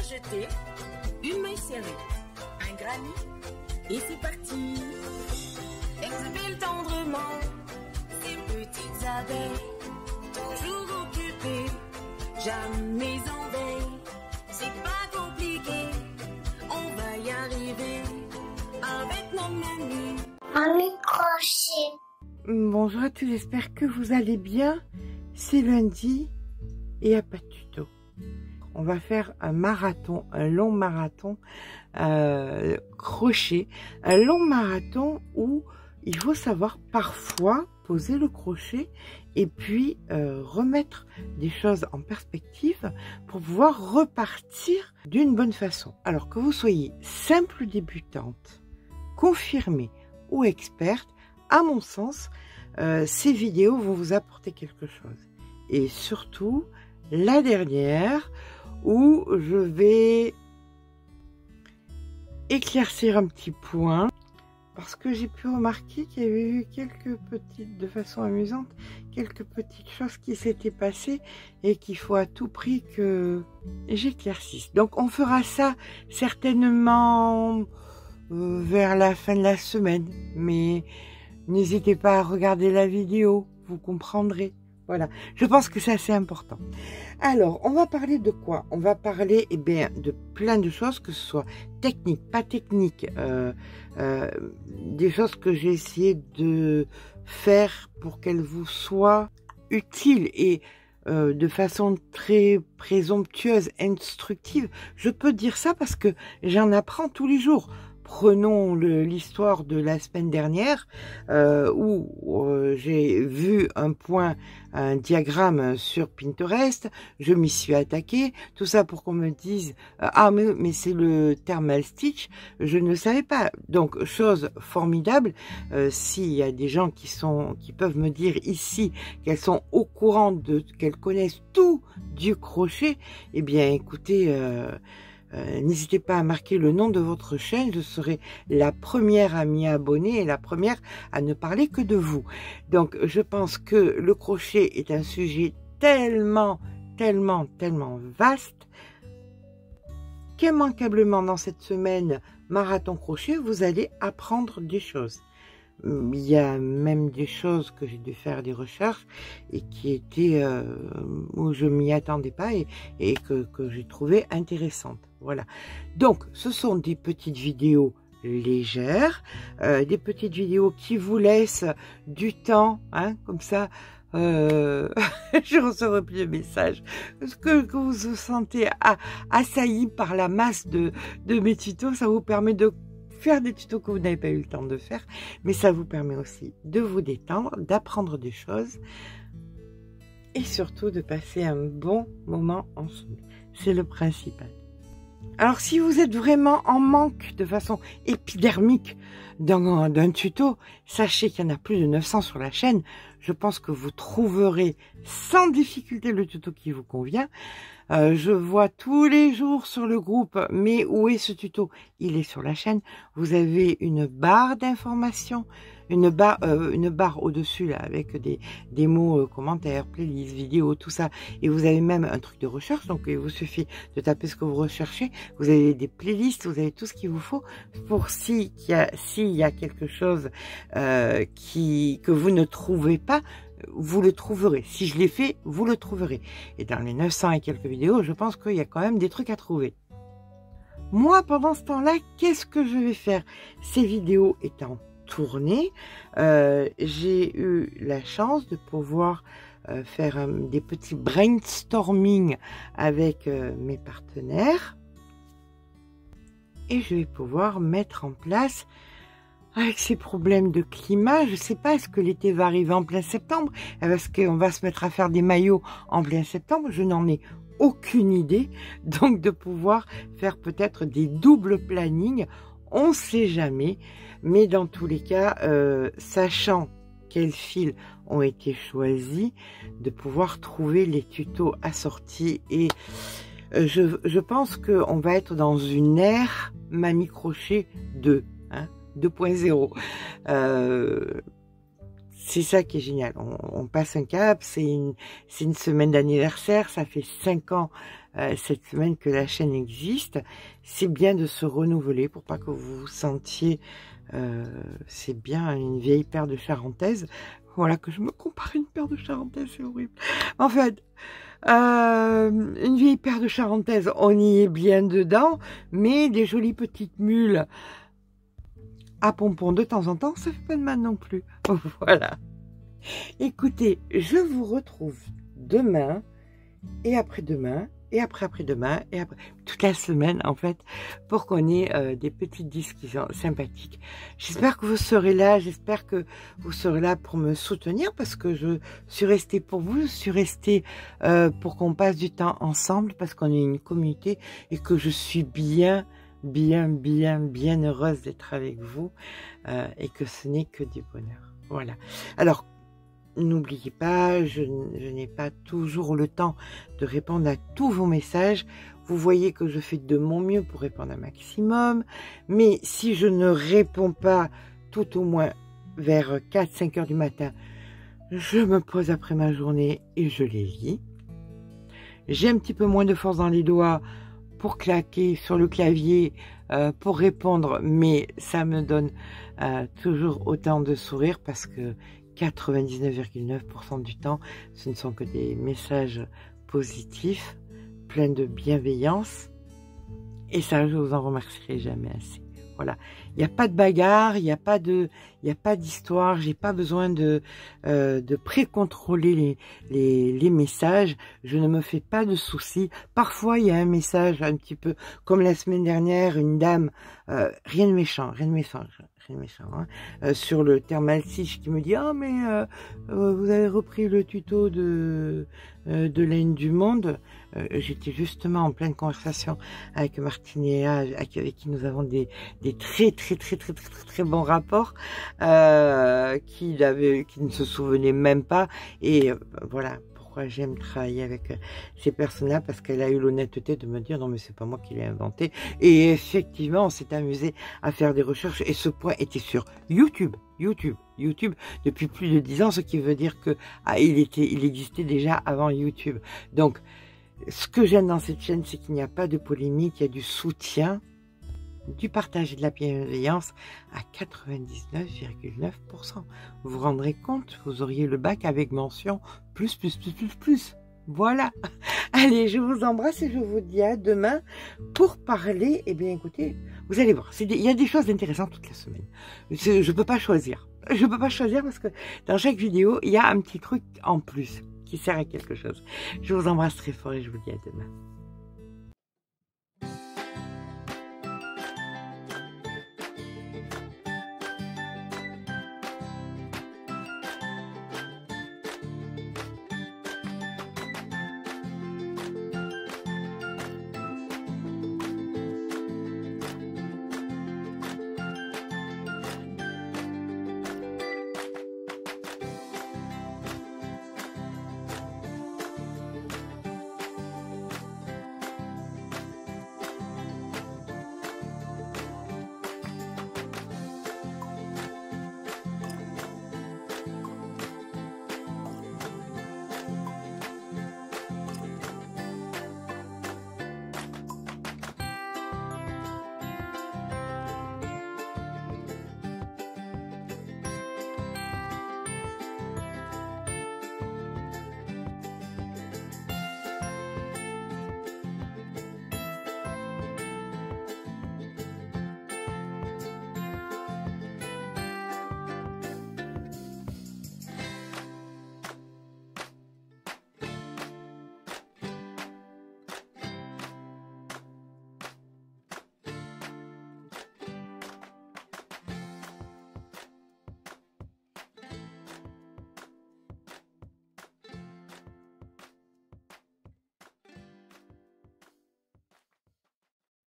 jeter, une main serrée, un granit, et c'est parti. Exhibile tendrement ces petites abeilles, toujours occupées, jamais en veille. C'est pas compliqué, on va y arriver avec nos menus. Un microchet. Bonjour à tous, j'espère que vous allez bien. C'est lundi et il n'y a pas de tuto. On va faire un marathon, un long marathon crochet. Un long marathon où il faut savoir parfois poser le crochet et puis remettre des choses en perspective pour pouvoir repartir d'une bonne façon. Alors que vous soyez simple débutante, confirmée ou experte, à mon sens, ces vidéos vont vous apporter quelque chose. Et surtout, la dernière, où je vais éclaircir un petit point, parce que j'ai pu remarquer qu'il y avait eu de façon amusante, quelques petites choses qui s'étaient passées et qu'il faut à tout prix que j'éclaircisse. Donc on fera ça certainement vers la fin de la semaine, mais n'hésitez pas à regarder la vidéo, vous comprendrez. Voilà, je pense que c'est assez important. Alors, on va parler de quoi? On va parler de plein de choses, que ce soit technique, pas technique, des choses que j'ai essayé de faire pour qu'elles vous soient utiles et de façon très présomptueuse, instructive. Je peux dire ça parce que j'en apprends tous les jours. Prenons l'histoire de la semaine dernière où j'ai vu un diagramme sur Pinterest, je m'y suis attaquée, tout ça pour qu'on me dise ah mais c'est le thermal stitch, je ne savais pas. Donc chose formidable, s'il y a des gens qui peuvent me dire ici qu'elles sont au courant qu'elles connaissent tout du crochet, eh bien écoutez, n'hésitez pas à marquer le nom de votre chaîne, je serai la première à m'y abonner et la première à ne parler que de vous. Donc je pense que le crochet est un sujet tellement vaste qu'immanquablement dans cette semaine marathon crochet, vous allez apprendre des choses. Il y a même des choses que j'ai dû faire des recherches et qui étaient où je m'y attendais pas et que j'ai trouvé intéressantes. Voilà. Donc, ce sont des petites vidéos légères, des petites vidéos qui vous laissent du temps, hein, comme ça. Je recevrai plus de messages que vous vous sentez assailli par la masse de mes tutos. Ça vous permet de faire des tutos que vous n'avez pas eu le temps de faire, mais ça vous permet aussi de vous détendre, d'apprendre des choses et surtout de passer un bon moment ensemble. C'est le principal. Alors si vous êtes vraiment en manque de façon épidermique d'un tuto, sachez qu'il y en a plus de 900 sur la chaîne. Je pense que vous trouverez sans difficulté le tuto qui vous convient. Je vois tous les jours sur le groupe, mais où est ce tuto? Il est sur la chaîne. Vous avez une barre d'informations, une barre au-dessus là avec des mots, commentaires, playlists, vidéos, tout ça. Et vous avez même un truc de recherche, donc il vous suffit de taper ce que vous recherchez. Vous avez des playlists, vous avez tout ce qu'il vous faut pour s'il y a quelque chose que vous ne trouvez pas, vous le trouverez. Si je l'ai fait, vous le trouverez. Et dans les 900 et quelques vidéos, je pense qu'il y a quand même des trucs à trouver. Moi, pendant ce temps-là, qu'est-ce que je vais faire? Ces vidéos étant tournées, j'ai eu la chance de pouvoir faire des petits brainstorming avec mes partenaires. Et je vais pouvoir mettre en place, avec ces problèmes de climat, je ne sais pas, est-ce que l'été va arriver en plein septembre? Est-ce qu'on va se mettre à faire des maillots en plein septembre? Je n'en ai aucune idée. Donc de pouvoir faire peut-être des doubles plannings, on ne sait jamais. Mais dans tous les cas, sachant quels fils ont été choisis, de pouvoir trouver les tutos assortis. Et je pense qu'on va être dans une ère Mamie Crochet 2, hein, 2.0. c'est ça qui est génial. On passe un cap, c'est une semaine d'anniversaire, ça fait 5 ans cette semaine que la chaîne existe. C'est bien de se renouveler pour pas que vous vous sentiez, c'est bien une vieille paire de charentaises. Voilà, que je me compare à une paire de charentaises, c'est horrible. En fait, une vieille paire de charentaises, on y est bien dedans, mais des jolies petites mules à pompons de temps en temps, ça fait pas de mal non plus. Voilà. Écoutez, je vous retrouve demain et après-demain et après-après-demain et après toute la semaine en fait pour qu'on ait des petites discussions sympathiques. J'espère que vous serez là, j'espère que vous serez là pour me soutenir parce que je suis restée pour vous, je suis restée pour qu'on passe du temps ensemble parce qu'on est une communauté et que je suis bien heureuse d'être avec vous et que ce n'est que du bonheur. Voilà. Alors, n'oubliez pas, je n'ai pas toujours le temps de répondre à tous vos messages. Vous voyez que je fais de mon mieux pour répondre un maximum. Mais si je ne réponds pas tout au moins vers 4-5 heures du matin, je me pose après ma journée et je les lis. J'ai un petit peu moins de force dans les doigts pour claquer sur le clavier, pour répondre, mais ça me donne toujours autant de sourire parce que 99,9% du temps, ce ne sont que des messages positifs, pleins de bienveillance. Et ça, je vous en remercierai jamais assez. Voilà. Il n'y a pas de bagarre, il n'y a pas d'histoire, j'ai pas besoin de pré-contrôler les messages. Je ne me fais pas de soucis. Parfois, il y a un message un petit peu, comme la semaine dernière, une dame, rien de méchant, hein, sur le thermal stitch qui me dit ah mais vous avez repris le tuto de Laine du Monde. J'étais justement en pleine conversation avec Martine et Léa, avec qui nous avons des très bons rapports, qui ne se souvenaient même pas. Et voilà pourquoi j'aime travailler avec ces personnes-là, parce qu'elle a eu l'honnêteté de me dire non mais c'est pas moi qui l'ai inventé. Et effectivement, on s'est amusé à faire des recherches et ce point était sur YouTube depuis plus de 10 ans, ce qui veut dire que il existait déjà avant YouTube. Donc ce que j'aime dans cette chaîne, c'est qu'il n'y a pas de polémique, il y a du soutien, du partage et de la bienveillance à 99,9%. Vous vous rendrez compte, vous auriez le bac avec mention plus. Voilà. Allez, je vous embrasse et je vous dis à demain pour parler. Eh bien, écoutez, vous allez voir, il y a des choses intéressantes toute la semaine. Je peux pas choisir. Je peux pas choisir parce que dans chaque vidéo, il y a un petit truc en plus qui sert à quelque chose. Je vous embrasse très fort et je vous dis à demain.